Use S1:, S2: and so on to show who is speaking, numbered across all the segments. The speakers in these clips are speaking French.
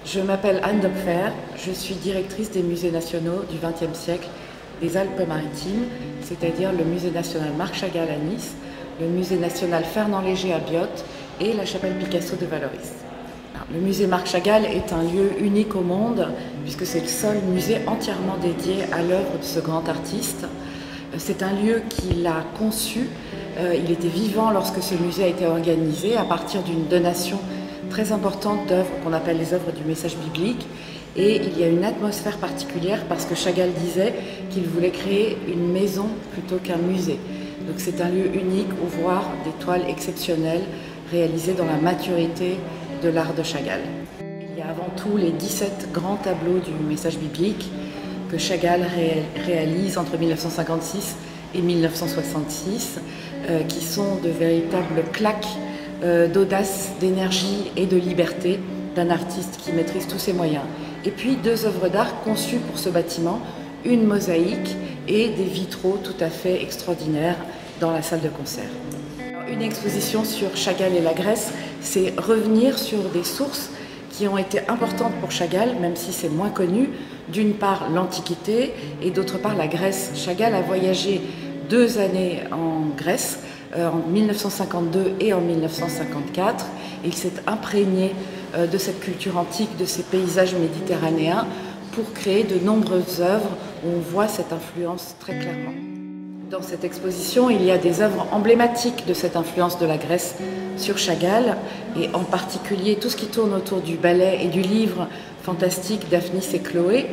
S1: Je m'appelle Anne Dopfer, je suis directrice des musées nationaux du XXe siècle des Alpes-Maritimes, c'est-à-dire le musée national Marc Chagall à Nice, le musée national Fernand Léger à Biot et la chapelle Picasso de Vallauris. Le musée Marc Chagall est un lieu unique au monde puisque c'est le seul musée entièrement dédié à l'œuvre de ce grand artiste. C'est un lieu qu'il a conçu, il était vivant lorsque ce musée a été organisé à partir d'une donation très importante d'œuvres qu'on appelle les œuvres du message biblique, et il y a une atmosphère particulière parce que Chagall disait qu'il voulait créer une maison plutôt qu'un musée. Donc c'est un lieu unique où voir des toiles exceptionnelles réalisées dans la maturité de l'art de Chagall. Il y a avant tout les 17 grands tableaux du message biblique que Chagall réalise entre 1956 et 1966, qui sont de véritables claques d'audace, d'énergie et de liberté d'un artiste qui maîtrise tous ses moyens. Et puis 2 œuvres d'art conçues pour ce bâtiment, une mosaïque et des vitraux tout à fait extraordinaires dans la salle de concert. Alors, une exposition sur Chagall et la Grèce, c'est revenir sur des sources qui ont été importantes pour Chagall, même si c'est moins connu. D'une part l'Antiquité et d'autre part la Grèce. Chagall a voyagé 2 années en Grèce, en 1952 et en 1954. Il s'est imprégné de cette culture antique, de ces paysages méditerranéens pour créer de nombreuses œuvres où on voit cette influence très clairement. Dans cette exposition, il y a des œuvres emblématiques de cette influence de la Grèce sur Chagall, et en particulier tout ce qui tourne autour du ballet et du livre fantastique Daphnis et Chloé,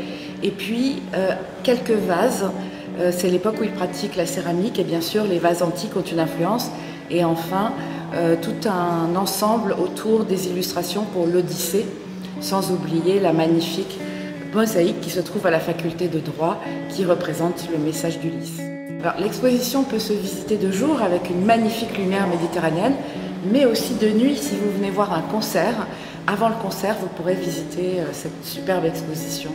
S1: et puis quelques vases. C'est l'époque où il pratique la céramique, et bien sûr les vases antiques ont une influence, et enfin tout un ensemble autour des illustrations pour l'Odyssée, sans oublier la magnifique mosaïque qui se trouve à la faculté de droit, qui représente le message d'Ulysse. L'exposition peut se visiter de jour avec une magnifique lumière méditerranéenne, mais aussi de nuit si vous venez voir un concert. Avant le concert, vous pourrez visiter cette superbe exposition.